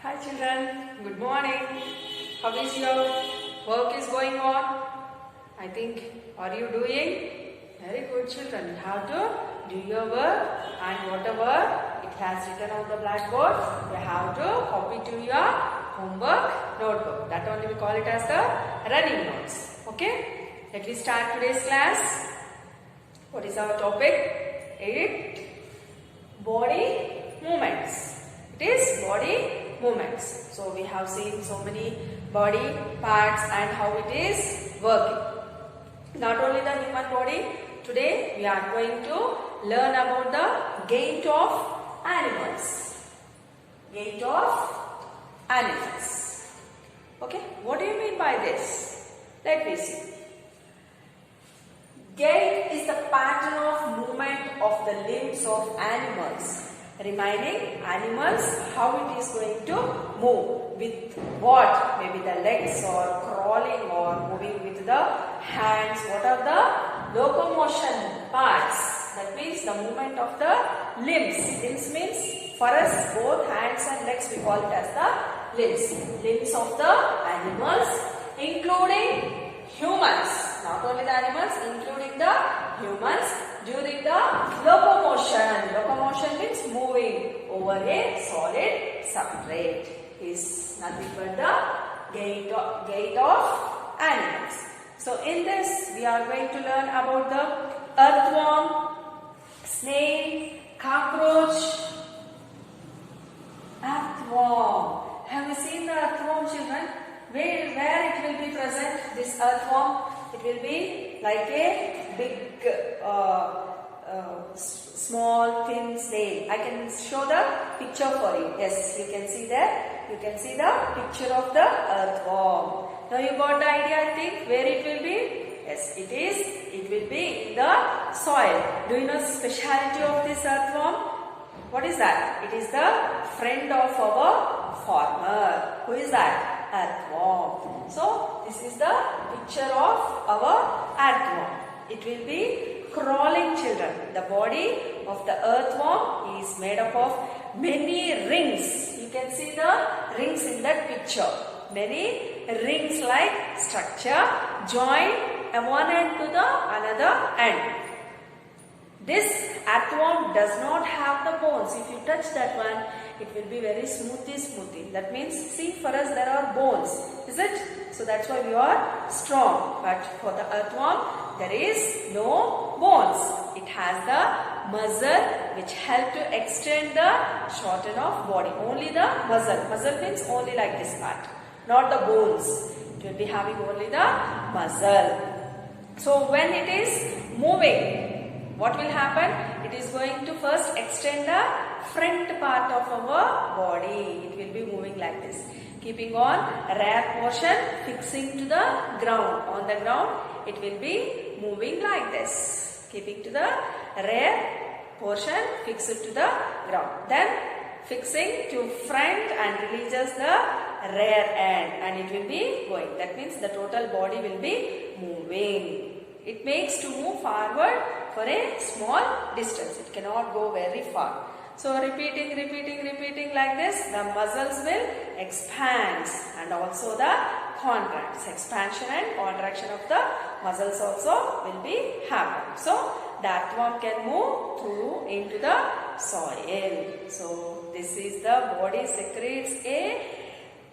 Hi children, good morning. How is your work is going on? I think, are you doing? Very good children. You have to do your work and whatever it has written on the blackboard, you have to copy to your homework notebook. That only we call it as the running notes. Okay? Let me start today's class. What is our topic? 8 body movements. It is body movements. So we have seen so many body parts and how it is working. Not only the human body, today we are going to learn about the gait of animals. Gait of animals. Okay, what do you mean by this? Let me see. Gait is the pattern of movement of the limbs of animals, reminding animals how it is going to move, with what, maybe the legs or crawling or moving with the hands. What are the locomotion parts? That means the movement of the limbs. Limbs means for us both hands and legs we call it as the limbs. Limbs of the animals including humans. Not only the animals, including the humans during the locomotion. Locomotion means moving over a solid substrate. Is nothing but the gait of animals. So in this we are going to learn about the earthworm, snail, cockroach. Earthworm. Have you seen the earthworm, children? Where it will be present, this earthworm? It will be like a big, small, thin snail. I can show the picture for you. Yes, you can see that. You can see the picture of the earthworm. Now you got the idea, I think, where it will be? Yes, it is. It will be in the soil. Do you know the speciality of this earthworm? What is that? It is the friend of our farmer. Who is that? Earthworm. So this is the picture of our earthworm. It will be crawling, children. The body of the earthworm is made up of many rings. You can see the rings in that picture. Many rings like structure joined one end to the another end. This earthworm does not have the bones. If you touch that one, it will be very smoothy. That means, see, for us there are bones, is it? So that's why we are strong. But for the earthworm, there is no bones. It has the muzzle which help to extend the shorten of body. Only the muzzle. Muzzle means only like this part, not the bones. It will be having only the muzzle. So when it is moving, what will happen? It is going to first extend the front part of our body. It will be moving like this. Keeping on rear portion fixing to the ground. On the ground, it will be moving like this. Keeping to the rear portion fixed to the ground. Then fixing to front and releases the rear end. And it will be going. That means the total body will be moving. It makes to move forward for a small distance. It cannot go very far. So repeating like this, the muscles will expand and also the contracts. Expansion and contraction of the muscles also will be happen. So the earthworm can move through into the soil. So this is the body secretes a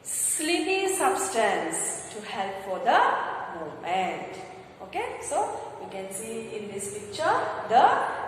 slimy substance to help for the movement. Okay, so you can see in this picture the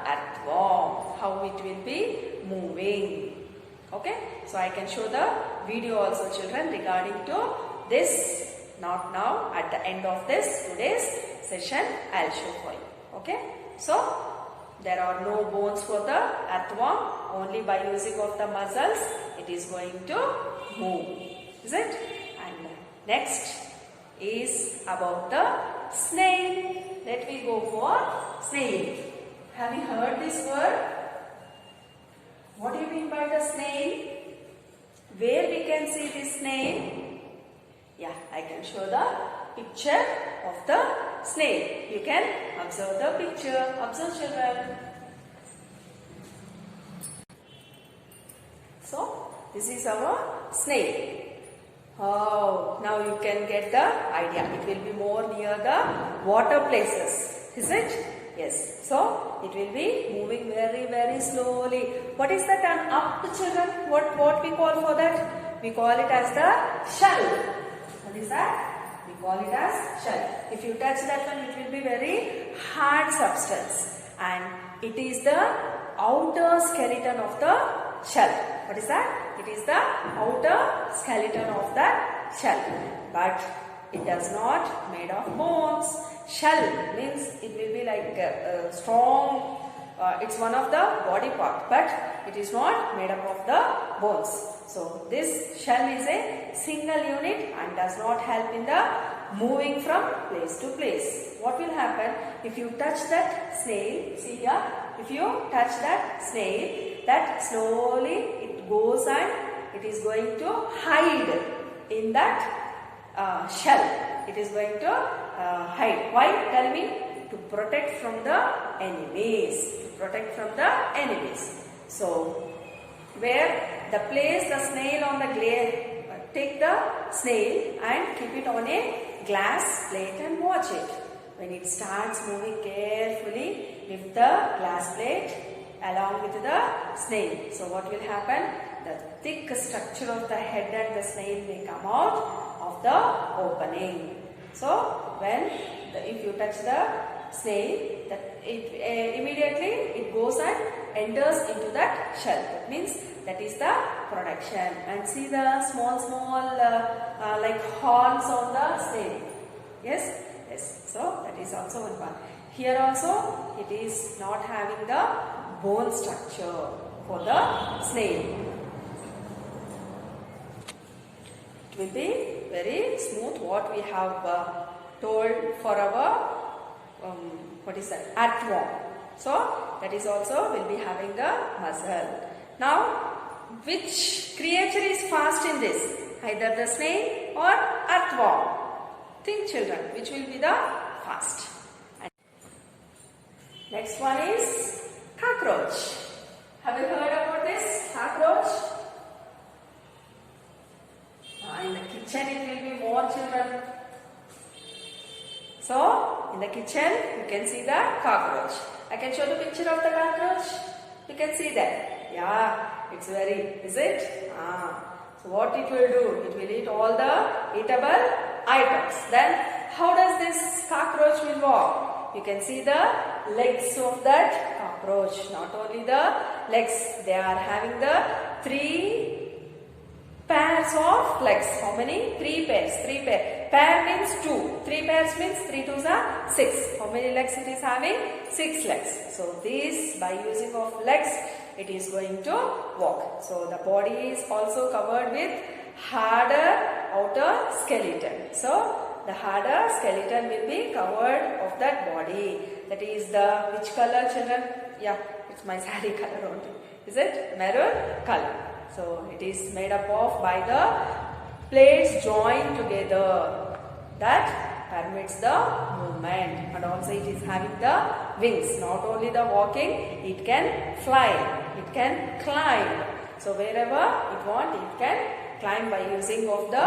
earthworm, how it will be moving. Okay, so I can show the video also, children, regarding to this. Not now, at the end of this today's session, I'll show for you. Okay, so there are no bones for the earthworm. Only by using of the muscles, it is going to move. Is it? And next is about the snail. Let me go for snail. Have you heard this word? What do you mean by the snail? Where we can see this snail? Yeah, I can show the picture of the snail. You can observe the picture. Observe, children. So This is our snail. Oh, now you can get the idea. It will be more near the water places, is it? Yes. So it will be moving very, very slowly. What is that? An up, children? What we call for that? We call it as the shell. What is that? We call it as shell. If you touch that one, it will be very hard substance, and it is the outer skeleton of the shell. What is that? It is the outer skeleton of that shell, but it does not made of bones. Shell means it will be like strong. It's one of the body part, but it is not made up of the bones. So this shell is a single unit and does not help in the moving from place to place. What will happen if you touch that snail? See here, if you touch that snail, that slowly it goes and it is going to hide in that shell. It is going to hide. Why? Tell me. To protect from the enemies. To protect from the enemies. So, where the place the snail on the take the snail and keep it on a glass plate and watch it. When it starts moving carefully, lift the glass plate along with the snail. So what will happen? The thick structure of the head and the snail may come out of the opening. So when if you touch the snail, that it immediately it goes and enters into that shell. That means that is the protection. And see the small like horns on the snail. Yes, yes. So that is also one part. Here also it is not having the bone structure for the snail. It will be very smooth. What we have told for our what is that? Earthworm. So that is also will be having the muscle. Now, which creature is fast in this? Either the snail or earthworm. Think, children, which will be the fast? And next one is cockroach. Have you heard about this cockroach? In the kitchen it will be more, children. So, in the kitchen you can see the cockroach. I can show the picture of the cockroach. You can see that. Yeah, it's very, is it? So what it will do? It will eat all the eatable items. Then how does this cockroach will walk? You can see the legs of that cockroach. Not only the legs, they are having the 3 pairs of legs. How many? 3 pairs. 3 pairs. Pair means 2. 3 pairs means 3 2s are 6. How many legs it is having? 6 legs. So this, by using of legs, it is going to walk. So the body is also covered with harder outer skeleton. So the harder skeleton will be covered of that body. That is the which color, children? Yeah, it's my saree color only. Is it? Maroon color. So it is made up of by the plates joined together. That permits the movement, and also it is having the wings. Not only the walking, it can fly, it can climb. So wherever it wants, it can climb by using of the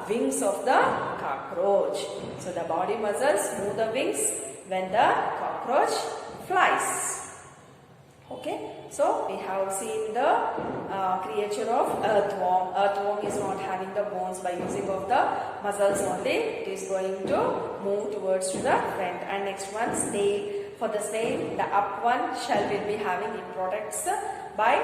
wings of the cockroach. So the body muscles move the wings when the cockroach flies. Okay, so we have seen the creature of earthworm. Earthworm is not having the bones. By using of the muscles only, it is going to move towards to the front. And next one, snail. For the snail, the up one shell will be having, it protects by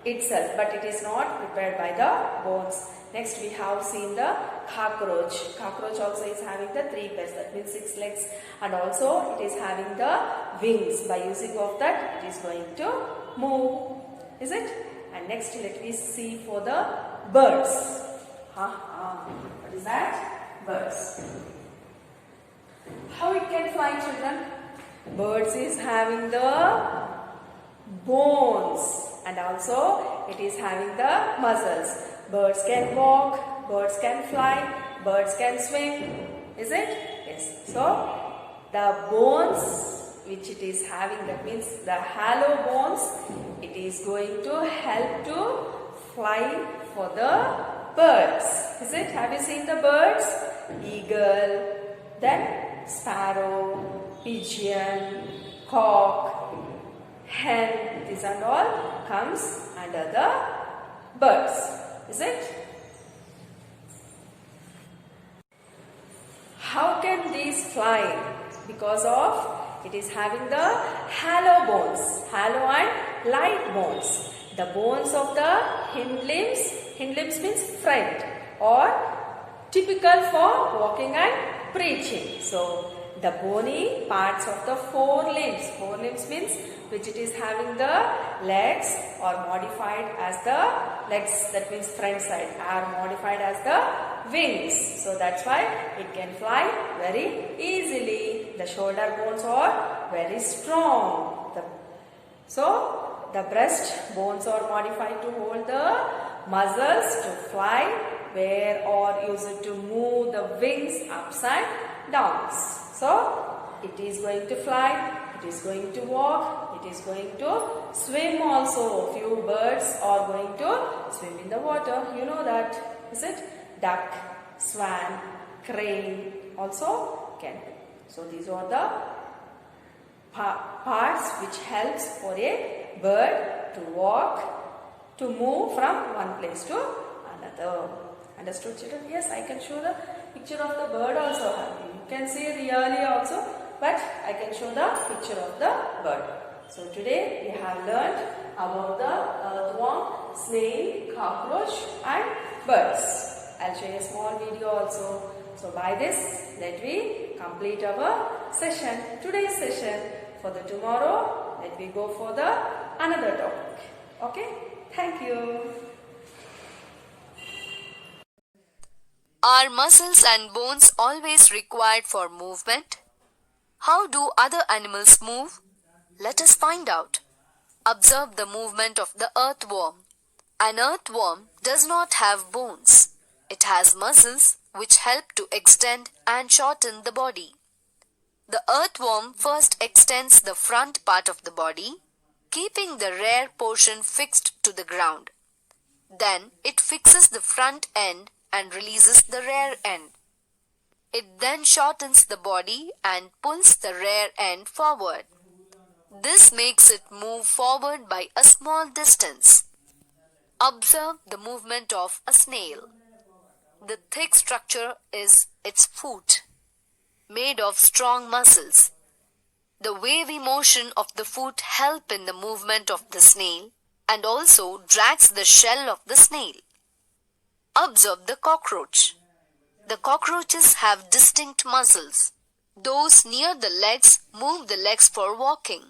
itself, but it is not prepared by the bones. Next we have seen the cockroach. Cockroach also is having the 3 pairs, that means 6 legs, and also it is having the wings. By using of that, it is going to move. Is it? And next let me see for the birds. What is that? Birds. How it can fly, children? Birds is having the bones, and also it is having the muscles. Birds can walk, birds can fly, birds can swim. Is it? Yes. So the bones which it is having, that means the hollow bones, it is going to help to fly for the birds. Is it? Have you seen the birds? Eagle, then sparrow, pigeon, cock, hen. These are all comes under the birds. Is it? How can these fly? Because of it is having the hollow bones, hollow and light bones. The bones of the hind limbs means front or typical for walking and preaching. So the bony parts of the forelimbs means which it is having the legs or modified as the legs, that means front side, are modified as the wings. So that's why it can fly very easily. The shoulder bones are very strong. So the breast bones are modified to hold the muscles to fly, where or use it to move the wings ups and downs. So it is going to fly, it is going to walk, it is going to swim also. Few birds are going to swim in the water. You know that, is it? Duck, swan, crane also can. So these are the parts which helps for a bird to walk, to move from one place to another. Understood, children? Yes, I can show the picture of the bird also. You can see really also, but I can show the picture of the bird. So today we have learned about the earthworm, snail, cockroach and birds. I'll show you a small video also. So by this, let me complete our session, today's session. For the tomorrow, let me go for the another topic. Okay? Thank you. Are muscles and bones always required for movement? How do other animals move? Let us find out. Observe the movement of the earthworm. An earthworm does not have bones. It has muscles which help to extend and shorten the body. The earthworm first extends the front part of the body, keeping the rear portion fixed to the ground. Then it fixes the front end and releases the rear end. It then shortens the body and pulls the rear end forward. This makes it move forward by a small distance. Observe the movement of a snail. The thick structure is its foot, made of strong muscles. The wavy motion of the foot helps in the movement of the snail and also drags the shell of the snail. Observe the cockroach. The cockroaches have distinct muscles. Those near the legs move the legs for walking.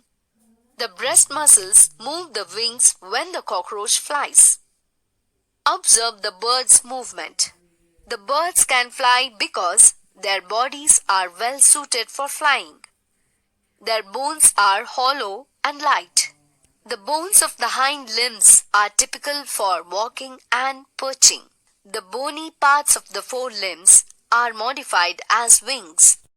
The breast muscles move the wings when the cockroach flies. Observe the bird's movement. The birds can fly because their bodies are well suited for flying. Their bones are hollow and light. The bones of the hind limbs are typical for walking and perching. The bony parts of the forelimbs are modified as wings.